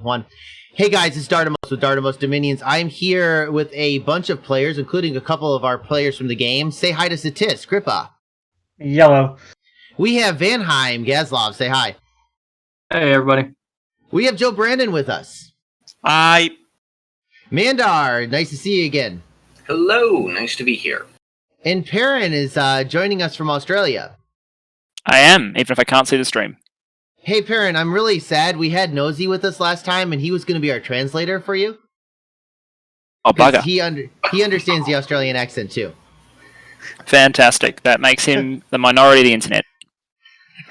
One. Hey guys, it's Dartimos with Dartimos Dominions. I'm here with a bunch of players, including a couple of our players from the game. Say hi to Satis, Kripa. Yellow. We have Vanheim, Gaslov. Say hi. Hey, everybody. We have JoBrandon with us. Hi. Mandar, nice to see you again. Hello, nice to be here. And Perun is joining us from Australia. I am, even if I can't see the stream. Hey Perun, I'm really sad. We had Nosy with us last time, and he was going to be our translator for you. Oh, bugger. He understands the Australian accent, too. Fantastic. That makes him the minority of the internet.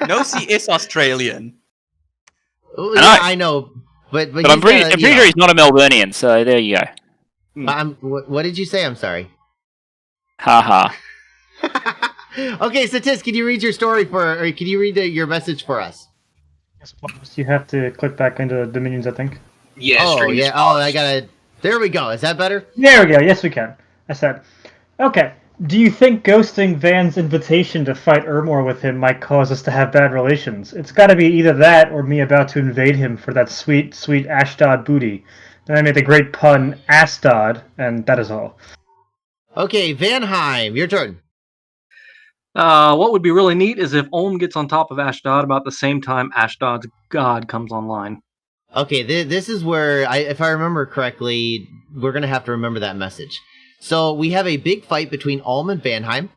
Nosy is Australian. Well, yeah, I know. But I'm pretty sure he's not a Melburnian, so there you go. What did you say? I'm sorry. Haha. Okay, Satis, can you read your story or can you read your message for us? Yes, you have to click back into Dominions, I think. Yeah, I gotta... There we go. Is that better? There we go. Yes, we can. I said, okay. Do you think ghosting Van's invitation to fight Ermor with him might cause us to have bad relations? It's got to be either that or me about to invade him for that sweet, sweet Ashdod booty. Then I made the great pun, Ashdod, and that is all. Okay, Vanheim, your turn. What would be really neat is if Ulm gets on top of Ashdod about the same time Ashdod's god comes online. Okay, this is where, if I remember correctly, we're going to have to remember that message. So we have a big fight between Ulm and Vanheim.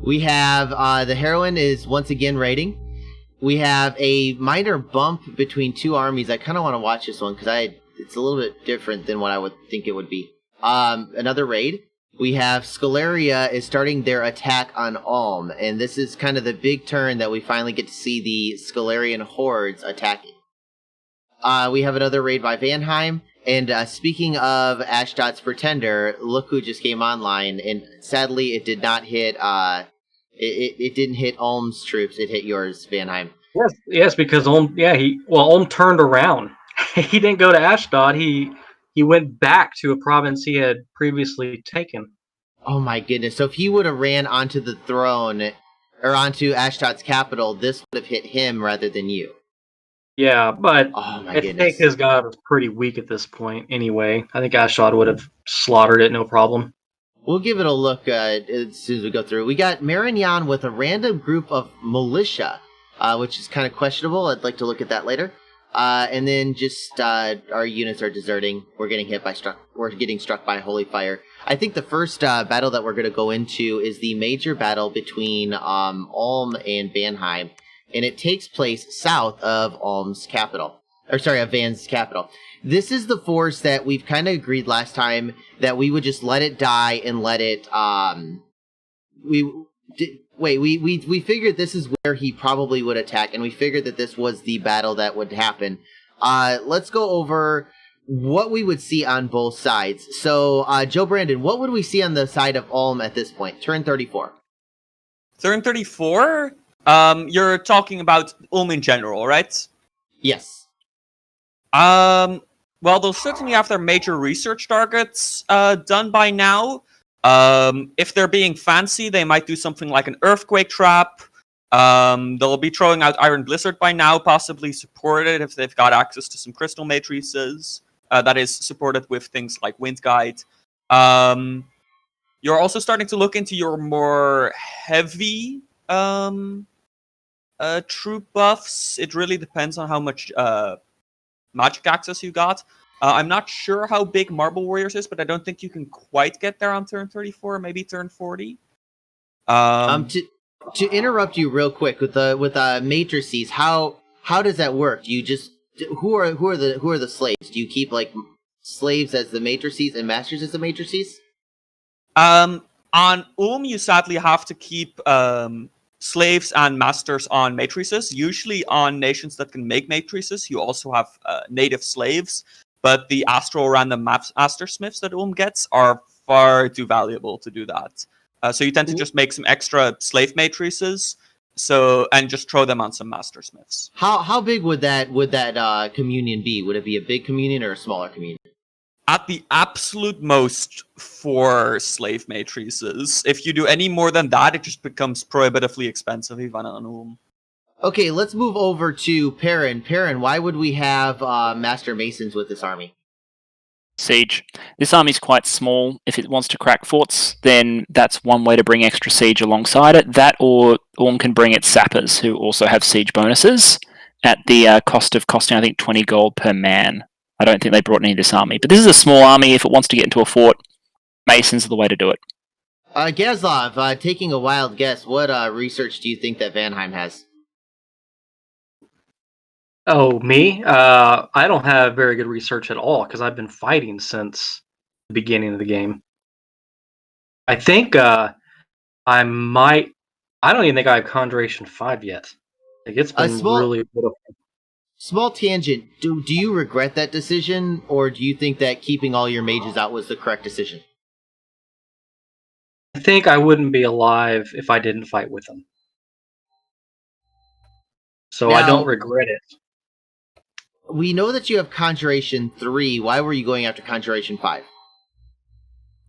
We have the heroine is once again raiding. We have a minor bump between two armies. I kind of want to watch this one because it's a little bit different than what I would think it would be. Another raid. We have Scalaria is starting their attack on Ulm, and this is kind of the big turn that we finally get to see the Scalarian hordes attacking. We have another raid by Vanheim, and speaking of Ashdod's Pretender, look who just came online, and sadly it did not hit, it didn't hit Ulm's troops, it hit yours, Vanheim. Yes, because Ulm turned around. He didn't go to Ashdod, he went back to a province he had previously taken. Oh my goodness, so if he would have ran onto the throne, or onto Ashdod's capital, this would have hit him rather than you. Yeah, but I think his god was pretty weak at this point anyway. I think Ashdod would have slaughtered it, no problem. We'll give it a look as soon as we go through. We got Marignan with a random group of militia, which is kind of questionable. I'd like to look at that later. And then just our units are deserting. We're getting struck by holy fire. I think the first battle that we're going to go into is the major battle between Ulm and Vanheim, and it takes place south of Ulm's capital, of Van's capital. This is the force that we've kind of agreed last time that we would just let it die and let it. We figured this is where he probably would attack, and we figured that this was the battle that would happen. Let's go over what we would see on both sides. So, JoBrandon, what would we see on the side of Ulm at this point? Turn 34. Turn 34? You're talking about Ulm in general, right? Yes. Well, they'll certainly have their major research targets done by now. If they're being fancy, they might do something like an earthquake trap. They'll be throwing out Iron Blizzard by now, possibly supported if they've got access to some crystal matrices. That is supported with things like Wind Guide. You're also starting to look into your more heavy troop buffs. It really depends on how much magic access you got. I'm not sure how big Marble Warriors is, but I don't think you can quite get there on turn 34, maybe turn 40. To interrupt you real quick with matrices, how does that work? Do you just who are the slaves? Do you keep like slaves as the matrices and masters as the matrices? On Ulm, you sadly have to keep slaves and masters on matrices. Usually on nations that can make matrices, you also have native slaves. But the astral random master smiths that Ulm gets are far too valuable to do that. So you tend to just make some extra slave matrices, and just throw them on some master smiths. How big would that communion be? Would it be a big communion or a smaller communion? At the absolute most, 4 slave matrices. If you do any more than that, it just becomes prohibitively expensive even on Ulm. Okay, let's move over to Perun. Perun, why would we have Master Masons with this army? Siege. This army is quite small. If it wants to crack forts, then that's one way to bring extra siege alongside it. That or Orm can bring its sappers, who also have siege bonuses, at the cost of costing, I think, 20 gold per man. I don't think they brought any of this army. But this is a small army. If it wants to get into a fort, Masons are the way to do it. Gaslov, taking a wild guess, what research do you think that Vanheim has? Oh, me? I don't have very good research at all because I've been fighting since the beginning of the game. I think I might. I don't even think I have Conjuration 5 yet. Like, it's been really beautiful. Small tangent. Do you regret that decision, or do you think that keeping all your mages out was the correct decision? I think I wouldn't be alive if I didn't fight with them. So I don't regret it. We know that you have Conjuration 3. Why were you going after Conjuration 5?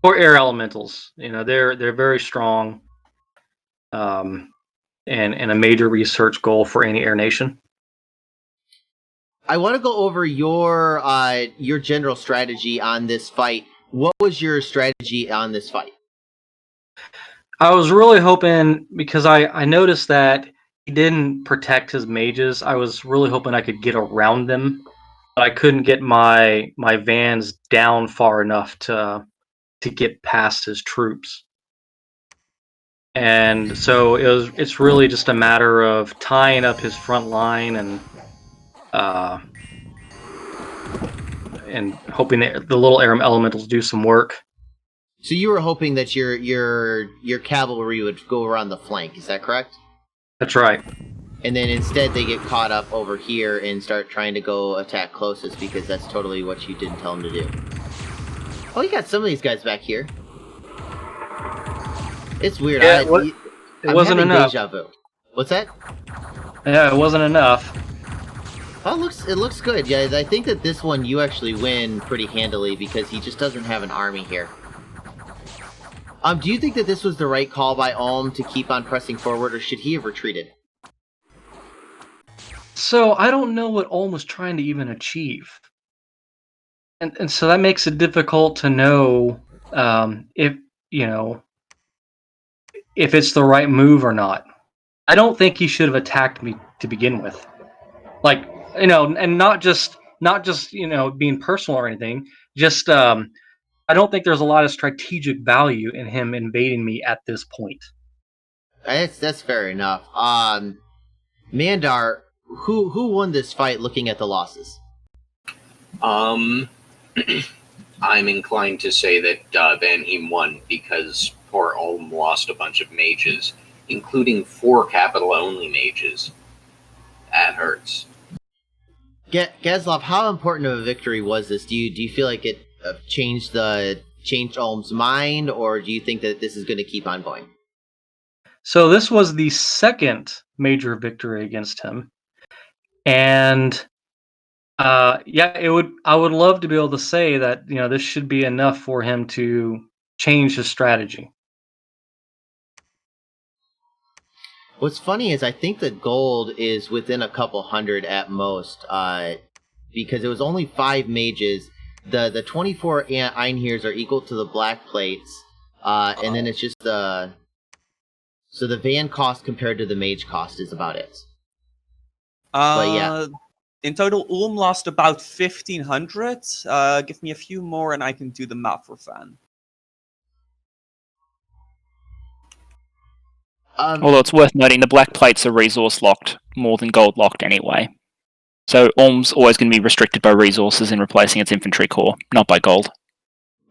Or air elementals. You know, they're very strong. And a major research goal for any air nation. I want to go over your general strategy on this fight. What was your strategy on this fight? I was really hoping, because I noticed that he didn't protect his mages. I was really hoping I could get around them, but I couldn't get my vans down far enough to get past his troops. And so it's really just a matter of tying up his front line and hoping that the little air elementals do some work. So you were hoping that your cavalry would go around the flank, is that correct? That's right. And then instead they get caught up over here and start trying to go attack closest because that's totally what you didn't tell them to do. Oh, you got some of these guys back here. It's weird. Yeah, it wasn't enough. Deja vu. What's that? Yeah, it wasn't enough. Oh, it looks good. Yeah, I think that this one you actually win pretty handily because he just doesn't have an army here. Do you think that this was the right call by Ulm to keep on pressing forward, or should he have retreated? So I don't know what Ulm was trying to even achieve, and so that makes it difficult to know if it's the right move or not. I don't think he should have attacked me to begin with, and not just being personal or anything. Just I don't think there's a lot of strategic value in him invading me at this point. That's fair enough. Mandar, who won this fight looking at the losses? I'm inclined to say that Vanheim won because poor Ulm lost a bunch of mages, including 4 capital-only mages. That hurts. Gaslov, how important of a victory was this? Do you feel like it changed Ulm's mind, or do you think that this is going to keep on going? So this was the second major victory against him, and I would love to be able to say that this should be enough for him to change his strategy. What's funny is I think the gold is within a couple hundred at most, because it was only 5 mages. The 24 Einhirs are equal to the black plates, and then it's just the van cost compared to the mage cost is about it. But yeah. In total, Ulm lost about 1,500. Give me a few more and I can do the math for Van. Although it's worth noting, the black plates are resource locked more than gold locked anyway. So Ulm's always going to be restricted by resources in replacing its infantry corps, not by gold.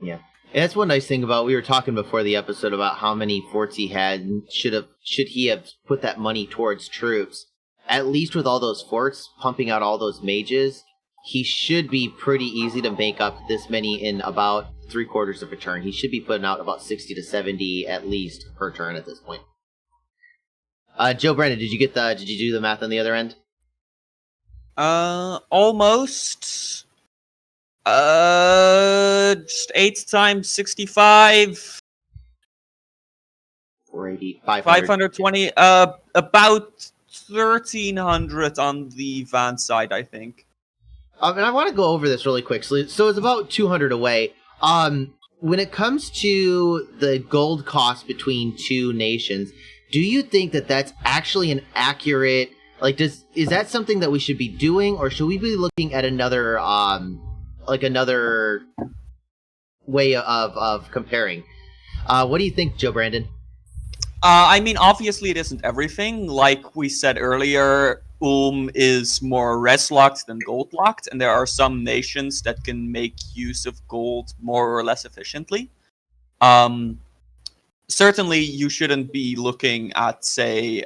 Yeah. And that's one nice thing about, we were talking before the episode about how many forts he had, and should he have put that money towards troops. At least with all those forts, pumping out all those mages, he should be pretty easy to make up this many in about 3/4 of a turn. He should be putting out about 60 to 70 at least per turn at this point. JoBrandon, did you do the math on the other end? Almost. Just 8 times 65. 480, 520. About 1,300 on the van side, I think. And I want to go over this really quick. So it's about 200 away. When it comes to the gold cost between two nations, do you think that that's actually an accurate? Like, is that something that we should be doing, or should we be looking at another another way of comparing? What do you think, JoBrandon? I mean, obviously, it isn't everything. Like we said earlier, is more res-locked than gold-locked, and there are some nations that can make use of gold more or less efficiently. Certainly, you shouldn't be looking at, say,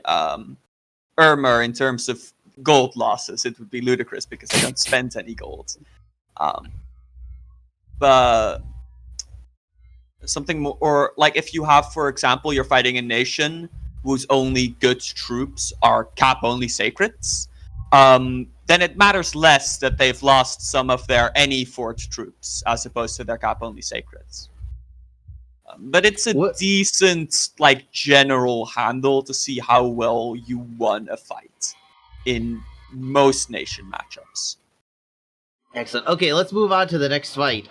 Irma in terms of gold losses. It would be ludicrous because they don't spend any gold. But something more, or like if you have, for example, you're fighting a nation whose only good troops are cap-only sacreds, then it matters less that they've lost some of their any fort troops as opposed to their cap-only sacreds. But it's a decent, like, general handle to see how well you won a fight in most nation matchups. Excellent. Okay, let's move on to the next fight.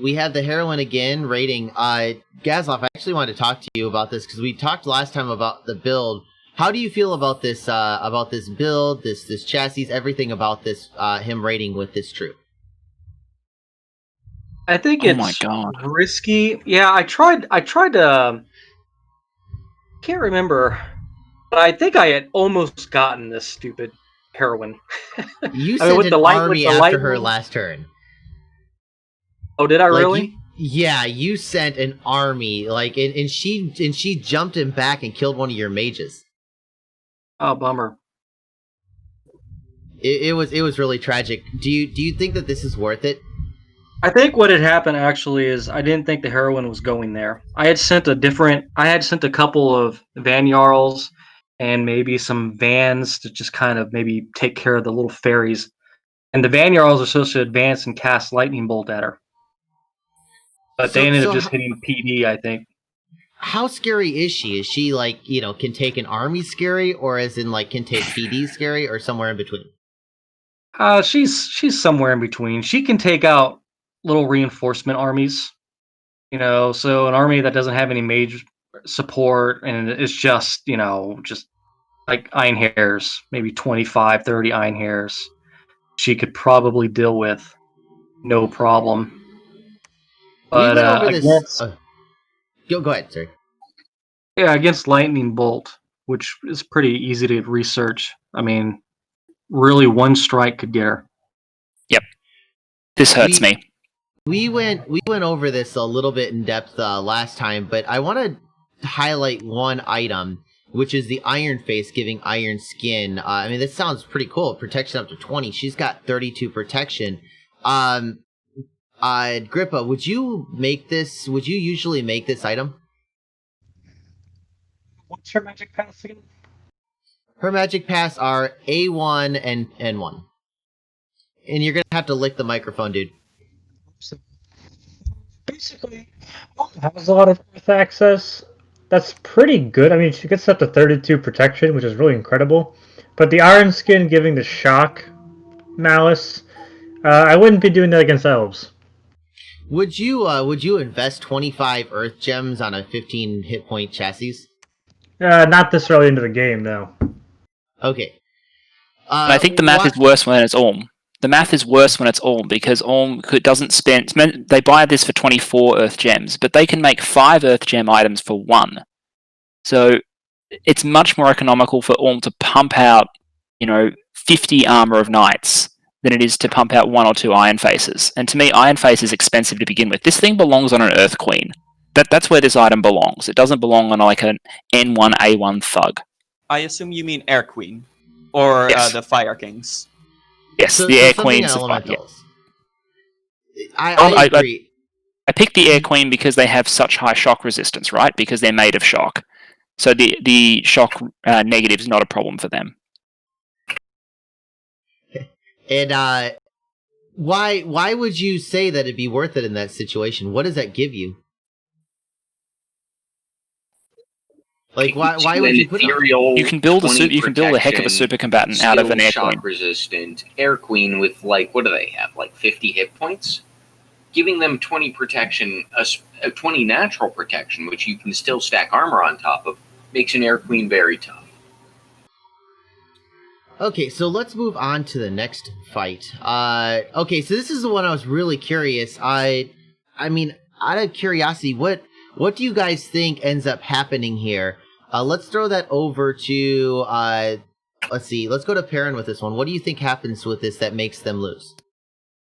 We have the heroine again raiding. Gaslov, I actually wanted to talk to you about this because we talked last time about the build. How do you feel about this build, this chassis, everything about this him raiding with this troop? I think Oh it's my God. risky. Yeah, I tried to. Can't remember, but I think I had almost gotten this stupid heroine. You sent an army after her last turn. Oh, did I really? Yeah, you sent an army, and she jumped him back and killed one of your mages. Oh, bummer. It was really tragic. Do you think that this is worth it? I think what had happened actually is I didn't think the heroine was going there. I had sent a couple of van jarls and maybe some vans to just kind of maybe take care of the little fairies. And the van jarls are supposed to advance and cast lightning bolt at her. But they ended up just hitting PD, I think. How scary is she? Is she can take an army scary, or as in can take PD scary, or somewhere in between? She's somewhere in between. She can take out little reinforcement armies, so an army that doesn't have any major support and it's just like Iron Hairs, maybe 25, 30 Iron Hairs, she could probably deal with no problem. But we went over this. Go ahead, sorry. Yeah, against Lightning Bolt, which is pretty easy to research. I mean, really, one strike could get her. Yep. This hurts me. We went over this a little bit in depth last time, but I want to highlight one item, which is the Iron Face giving Iron Skin. I mean, this sounds pretty cool. Protection up to 20. She's got 32 protection. Grippa, would you make this? Would you usually make this item? What's her magic pass again? Her magic pass are A1 and N1. And you're going to have to lick the microphone, dude. So basically, has a lot of earth access. That's pretty good. I mean, she gets up to 32 protection, which is really incredible. But the Iron Skin giving the shock malice, I wouldn't be doing that against elves. Would you invest 25 earth gems on a 15 hit point chassis? Not this early into the game, no. Okay. I think the math is worse when it's Orm. The math is worse when it's Orm, because Orm doesn't spend... They buy this for 24 Earth Gems, but they can make 5 Earth Gem items for 1. So it's much more economical for Orm to pump out, 50 Armor of Knights than it is to pump out 1 or 2 Iron Faces. And to me, Iron Face is expensive to begin with. This thing belongs on an Earth Queen. That's where this item belongs. It doesn't belong on an N1, A1 thug. I assume you mean Air Queen, or Yes. The Fire Kings. Yes, the Air Queen's the elementals. I agree. I picked the Air Queen because they have such high shock resistance, right? Because they're made of shock. So the shock negative is not a problem for them. And why would you say that it'd be worth it in that situation? What does that give you? Like, why Gives you would an you put it on? ethereal You can build a 20 you can build a heck of a protection, super combatant out of still an air shock queen. resistant air queen with, like, what do they have? Like 50 hit points? Giving them 20 protection, 20 natural protection, which you can still stack armor on top of, makes an air queen very tough. Okay, so let's move on to the next fight. Okay, so this is the one I was really curious. I mean, out of curiosity, what do you guys think ends up happening here? Let's throw that over to let's see. Let's go to Perun with this one. What do you think happens with this that makes them lose?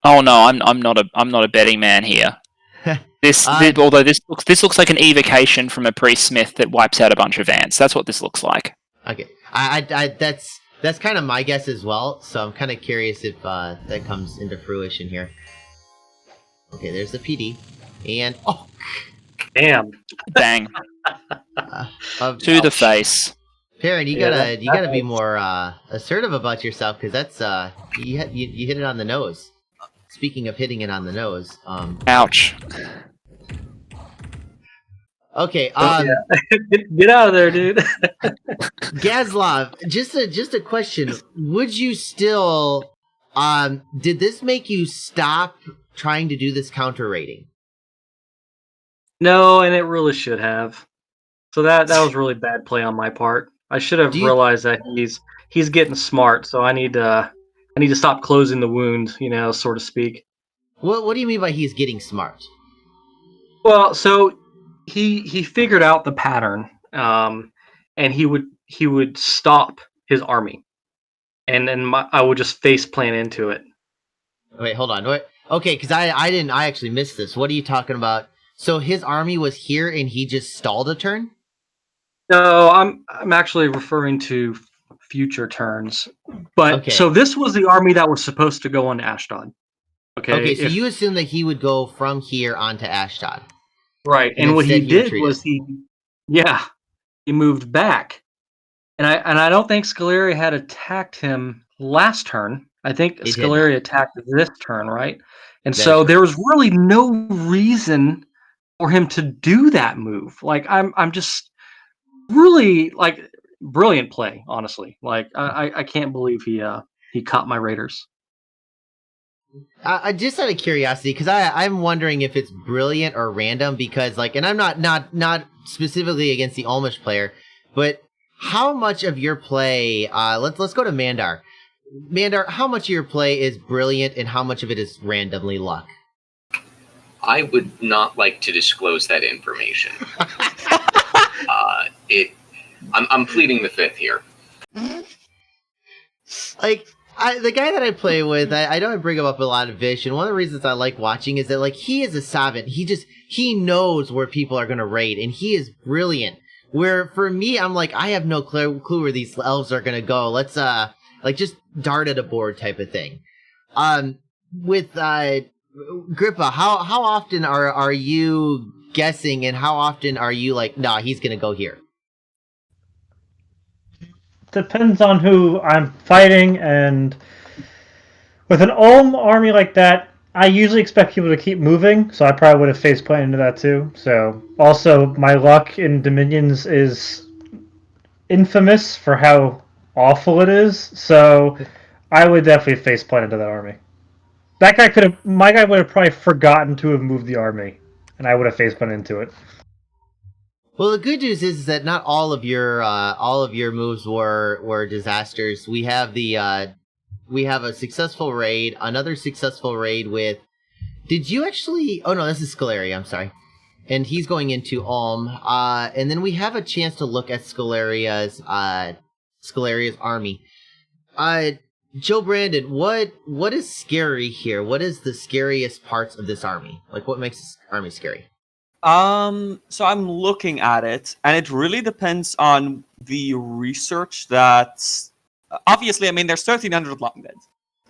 Oh no, I'm not a betting man here. Although this looks like an evocation from a priest smith that wipes out a bunch of ants. That's what this looks like. Okay, that's kind of my guess as well. So I'm kind of curious if that comes into fruition here. Okay, there's the PD, and Damn. Bang to the face. Perun, you Yeah, gotta be more assertive about yourself, because that's you hit it on the nose. Speaking of hitting it on the nose, Ouch. okay, Get out of there, dude. Gaslov, just a question: would you still did this make you stop trying to do this counter rating? No, and it really should have. So that was really bad play on my part. I should have realized that he's getting smart. So I need to stop closing the wound, so to speak. What do you mean by he's getting smart? Well, so he figured out the pattern, and he would stop his army, and then I would just face plant into it. Wait, hold on. What? Okay, because I actually missed this. What are you talking about? So his army was here and he just stalled a turn? No, I'm actually referring to future turns. But Okay. So this was the army that was supposed to go on Ashdod. Okay, so you assume that he would go from here onto Ashdod. Right, and what he did was he moved back, and I don't think Scaleria had attacked him last turn. I think Scaleria attacked this turn, right? And so there was really no reason for him to do that move. Like I'm just really like brilliant play, honestly. Like I can't believe he caught my Raiders. I just out of curiosity, because I'm wondering if it's brilliant or random, because and I'm not specifically against the Almish player, but how much of your play? Let's go to Mandar. Mandar, how much of your play is brilliant and how much of it is randomly luck? I would not like to disclose that information. I'm pleading the fifth here. The guy that I play with, I know I bring him up a lot of vision. One of the reasons I like watching is that he is a savant. He knows where people are going to raid, and he is brilliant. Where for me, I'm like, I have no clue where these elves are going to go. Let's just dart at a board type of thing. With Grippa, how often are you guessing, and how often are you like, nah, he's going to go here? Depends on who I'm fighting, and with an Ulm army like that, I usually expect people to keep moving, so I probably would have face planted into that too. So also, my luck in Dominions is infamous for how awful it is, so I would definitely face plant into that army. My guy would have probably forgotten to have moved the army, and I would have face planted into it. Well, the good news is that not all of your moves were disasters. We have a successful raid, another successful raid with. Did you actually? Oh no, this is Scaleria. I'm sorry, and he's going into Ulm. And then we have a chance to look at Scaleria's army. JoBrandon, what is scary here? What is the scariest parts of this army? Like, what makes this army scary? So I'm looking at it, and it really depends on the research that's... Obviously, I mean, there's 1,300 long dead.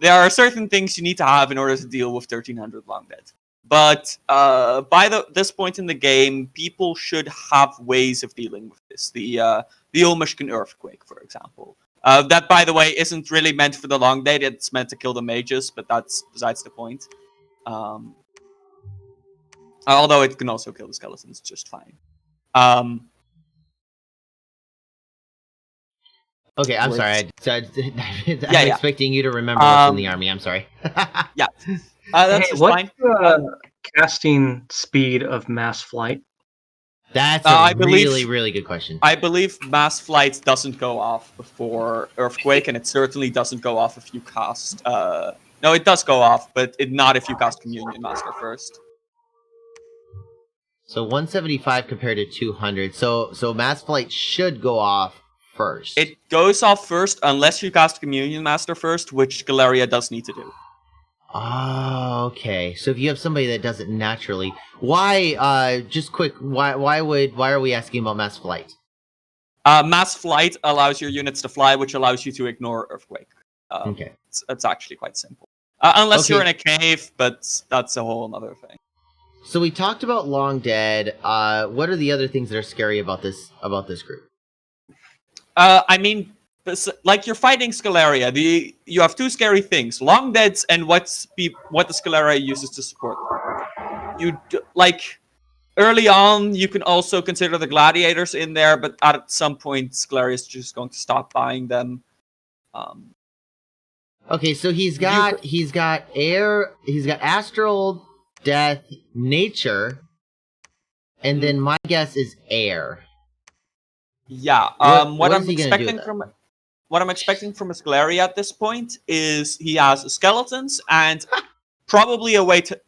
There are certain things you need to have in order to deal with 1,300 long dead. But by this point in the game, people should have ways of dealing with this. The Olmishkan Earthquake, for example. That, by the way, isn't really meant for the long dead. It's meant to kill the mages, but that's besides the point. Although it can also kill the skeletons just fine. Okay, I'm sorry. I'm Yeah. expecting you to remember what's in the army. I'm sorry. Yeah. That's Hey, just what's fine. the casting speed of mass flight? That's I a believe- really, really good question. I believe mass flight doesn't go off before Earthquake, and it certainly doesn't go off if you cast. No, it does go off, but not if you cast Communion Master first. So 175 compared to 200. So Mass Flight should go off first. It goes off first unless you cast Communion Master first, which Galeria does need to do. Oh, okay. So if you have somebody that does it naturally, why? Just quick. Why are we asking about Mass Flight? Mass Flight allows your units to fly, which allows you to ignore Earthquake. Okay. It's actually quite simple. Unless Okay. you're in a cave, but that's a whole other thing. So we talked about Long Dead. What are the other things that are scary about this group? I mean, like you're fighting Scalaria. You have two scary things: Long Deads and what the Scalaria uses to support them. Early on, you can also consider the Gladiators in there, but at some point, Scalaria is just going to stop buying them. Okay, so he's got air, he's got astral, death, nature, and then my guess is air. Yeah. What is he gonna do with that? What I'm expecting from a Scalaria at this point is he has skeletons and probably a way to.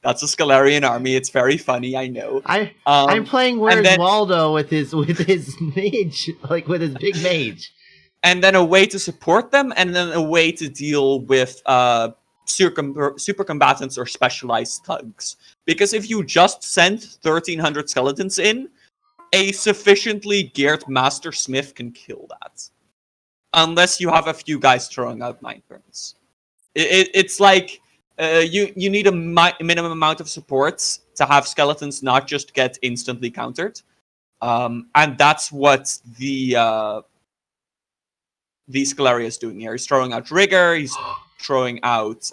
That's a Scalarian army. It's very funny, I know. I'm playing Where's then, Waldo with his mage, like with his big mage. And then a way to support them, and then a way to deal with super combatants or specialized thugs. Because if you just send 1,300 skeletons in, a sufficiently geared Master Smith can kill that. Unless you have a few guys throwing out 9 turns. It's like you need a minimum amount of supports to have skeletons not just get instantly countered. And that's what the Scalaria is doing here. He's throwing out Rigor, he's throwing out,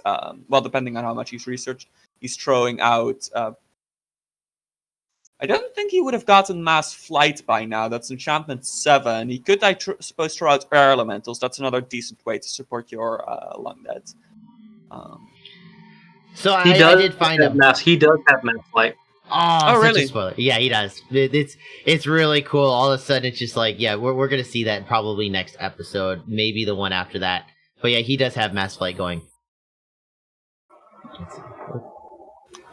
depending on how much he's researched, he's throwing out... I don't think he would have gotten Mass Flight by now. That's Enchantment 7. He could, suppose, throw out Air Elementals. That's another decent way to support your Long Dead. So I did find him. He does have mass flight. Oh, really? A spoiler. Yeah, he does. It's really cool. All of a sudden, it's just like, yeah, we're gonna see that probably next episode, maybe the one after that. But yeah, he does have Mass Flight going.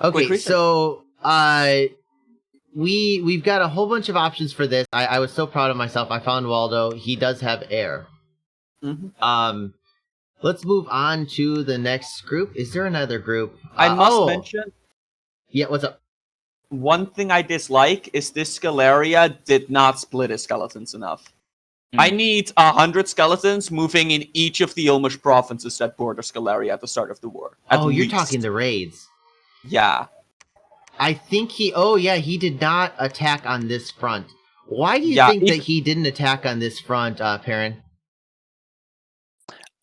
Okay, so we've got a whole bunch of options for this. I was so proud of myself. I found Waldo. He does have air. Mm-hmm. Let's move on to the next group. Is there another group? I must mention. Yeah, what's up? One thing I dislike is this Scalaria did not split his skeletons enough. I need 100 skeletons moving in each of the Ilmish provinces that border Scalaria at the start of the war. You're talking the raids. Yeah. I think he did not attack on this front. Why do you think that he didn't attack on this front, Perun?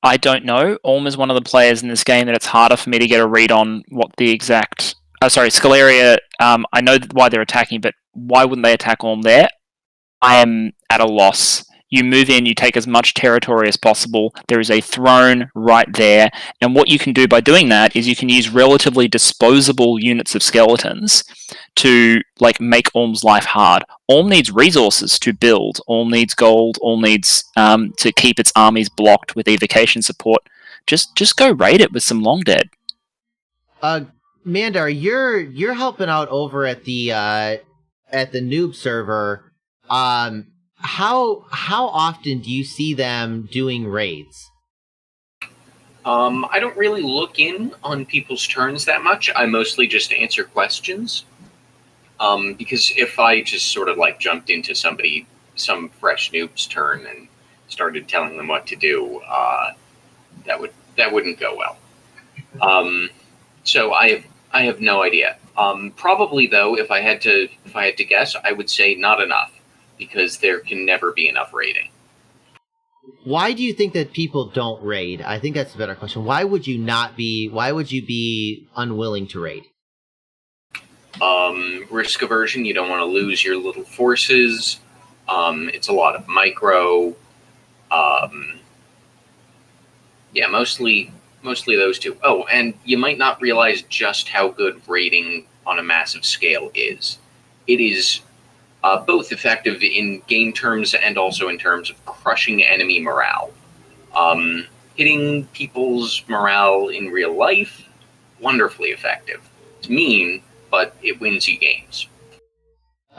I don't know. Orm is one of the players in this game that it's harder for me to get a read on what the exact... Scalaria, I know why they're attacking, but why wouldn't they attack Orm there? I am at a loss. You move in, you take as much territory as possible. There is a throne right there. And what you can do by doing that is you can use relatively disposable units of skeletons to make Orm's life hard. Orm needs resources to build. Orm needs gold. Orm needs to keep its armies blocked with evocation support. Just go raid it with some Long Dead. Mandar, you're helping out over at the noob server. How often do you see them doing raids? I don't really look in on people's turns that much. I mostly just answer questions. Because if I just sort of jumped into some fresh noob's turn and started telling them what to do, that wouldn't go well. So I have no idea. Probably though, if I had to guess, I would say not enough. Because there can never be enough raiding. Why do you think that people don't raid? I think that's a better question. Why would you be unwilling to raid? Risk aversion. You don't want to lose your little forces. It's a lot of micro. Yeah, mostly those two. Oh, and you might not realize just how good raiding on a massive scale is. It is both effective in game terms and also in terms of crushing enemy morale. Hitting people's morale in real life, wonderfully effective. It's mean, but it wins you games.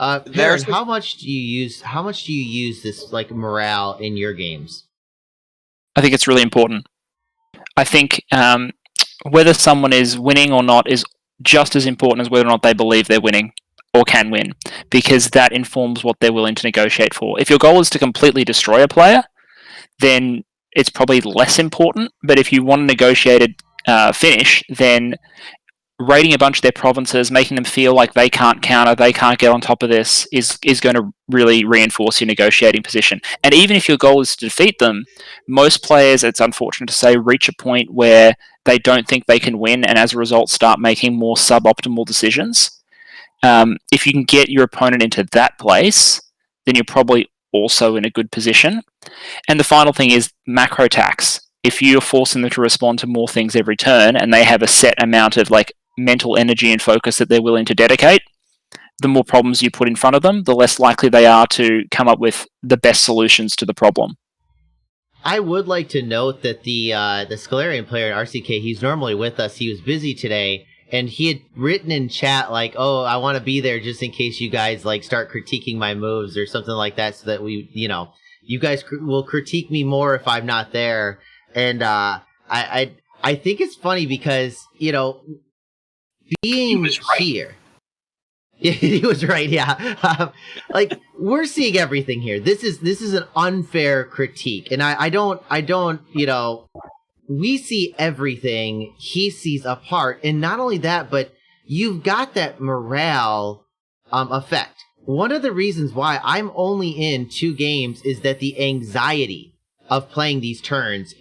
Perun, how much do you use this like morale in your games? I think it's really important. I think whether someone is winning or not is just as important as whether or not they believe they're winning or can win, because that informs what they're willing to negotiate for. If your goal is to completely destroy a player, then it's probably less important. But if you want a negotiated finish, then raiding a bunch of their provinces, making them feel like they can't counter, they can't get on top of this, is going to really reinforce your negotiating position. And even if your goal is to defeat them, most players, it's unfortunate to say, reach a point where they don't think they can win, and as a result start making more suboptimal decisions. If you can get your opponent into that place, then you're probably also in a good position. And the final thing is macro tax. If you're forcing them to respond to more things every turn, and they have a set amount of like mental energy and focus that they're willing to dedicate, the more problems you put in front of them, the less likely they are to come up with the best solutions to the problem. I would like to note that the Scalarian player at RCK, he's normally with us. He was busy today, and he had written in chat like, "Oh, I want to be there just in case you guys like start critiquing my moves or something like that, so that we, you guys will critique me more if I'm not there." And I think it's funny because being here. Yeah, he was right. Yeah, like we're seeing everything here. This is an unfair critique, and I don't. We see everything. He sees a part, and not only that, but you've got that morale effect. One of the reasons why I'm only in 2 games is that the anxiety of playing these turns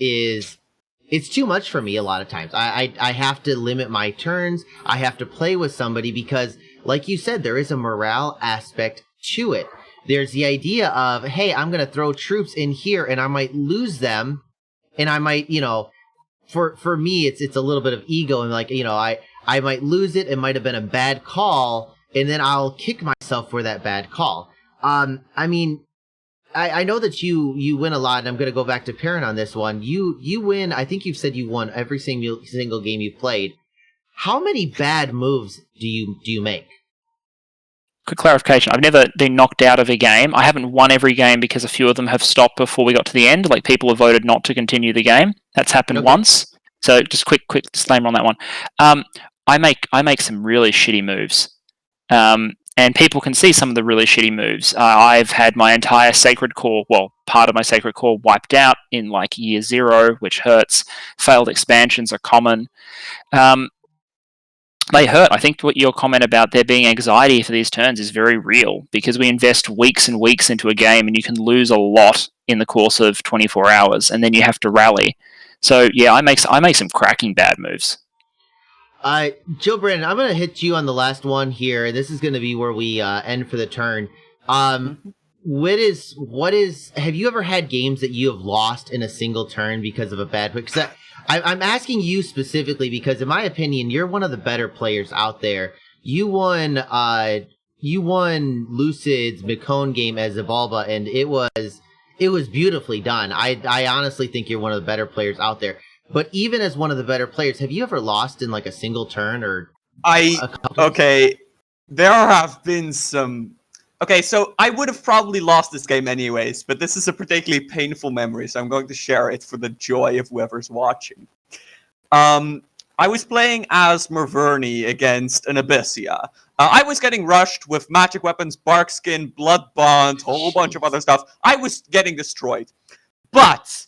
it's too much for me a lot of times. I have to limit my turns. I have to play with somebody because, like you said, there is a morale aspect to it. There's the idea of, hey, I'm going to throw troops in here and I might lose them. And I might, for me, it's a little bit of ego and like, I might lose it. It might have been a bad call. And then I'll kick myself for that bad call. I know that you win a lot, and I'm going to go back to Perun on this one. You win. I think you've said you won every single game you played. How many bad moves do you make? Quick clarification: I've never been knocked out of a game. I haven't won every game because a few of them have stopped before we got to the end. Like people have voted not to continue the game. That's happened once. So just quick disclaimer on that one. I make some really shitty moves. And people can see some of the really shitty moves. I've had my entire Sacred Core, part of my Sacred Core wiped out in like year 0, which hurts. Failed expansions are common. They hurt. I think what your comment about there being anxiety for these turns is very real, because we invest weeks and weeks into a game and you can lose a lot in the course of 24 hours and then you have to rally. So yeah, I make some cracking bad moves. JoBrandon, I'm going to hit you on the last one here. This is going to be where we end for the turn. What is? Have you ever had games that you have lost in a single turn because of a bad pick? Because I'm asking you specifically because, in my opinion, you're one of the better players out there. You won Lucid's Mikone game as Zabalba, and it was beautifully done. I honestly think you're one of the better players out there. But even as one of the better players, have you ever lost in like a single turn or? There have been some. Okay, so I would have probably lost this game anyways, but this is a particularly painful memory, so I'm going to share it for the joy of whoever's watching. I was playing as Merverni against an Abyssia. I was getting rushed with magic weapons, bark skin, blood bond, a whole bunch of other stuff. I was getting destroyed. But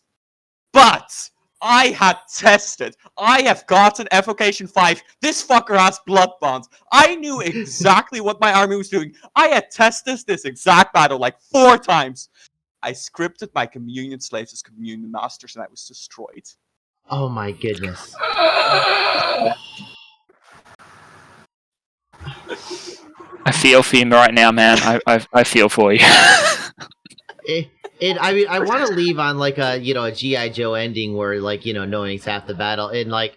I had tested. I have gotten Evocation 5. This fucker has blood bonds. I knew exactly what my army was doing. I had tested this exact battle like 4 times. I scripted my communion slaves as communion masters and I was destroyed. Oh my goodness. I feel for you right now, man. I feel for you. I mean, I want to leave on like a GI Joe ending where like knowing's half the battle, and like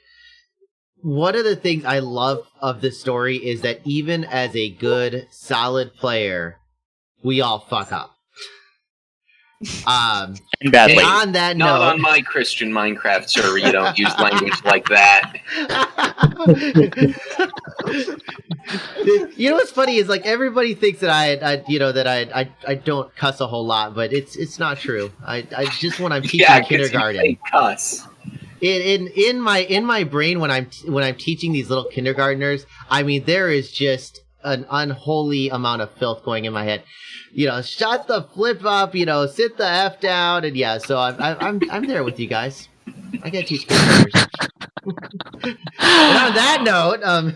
one of the things I love of this story is that even as a good solid player, we all fuck up. And badly. And on that Not note, on my Christian Minecraft server. You don't use language like that. You know what's funny is like everybody thinks that I don't cuss a whole lot, but it's not true. I just when I'm teaching kindergarten, you cuss. in my brain when I'm teaching these little kindergartners, I mean there is just an unholy amount of filth going in my head. Shut the flip up. Sit the f down, and yeah. So I'm there with you guys. I gotta teach kindergartners. And on that note,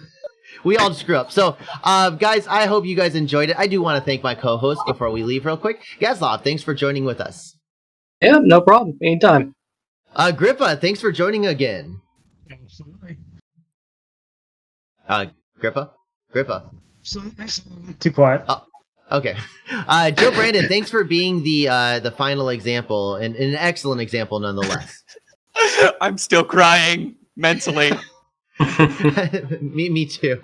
we all screw up. So, guys, I hope you guys enjoyed it. I do want to thank my co-host before we leave real quick. Gaslov, thanks for joining with us. Yeah, no problem. Anytime. Grippa, thanks for joining again. Absolutely. Grippa? Too quiet. Okay. JoBrandon, thanks for being the final example, and an excellent example nonetheless. I'm still crying mentally. me too.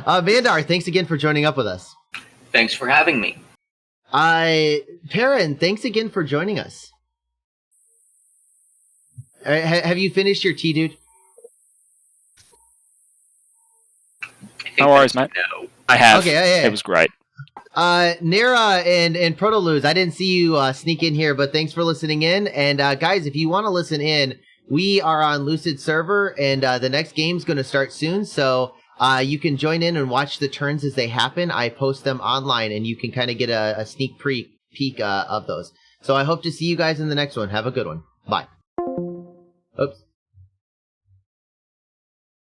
Mandar, thanks again for joining up with us. Thanks for having me. Perun, thanks again for joining us. Have you finished your tea, dude? No worries, mate. No. I have. Okay, yeah. It was great. Nera and Protoluz, I didn't see you sneak in here, but thanks for listening in. And guys, if you want to listen in, we are on Lucid server, and the next game's going to start soon. So you can join in and watch the turns as they happen. I post them online, and you can kind of get a sneak peek of those. So I hope to see you guys in the next one. Have a good one. Bye. Oops.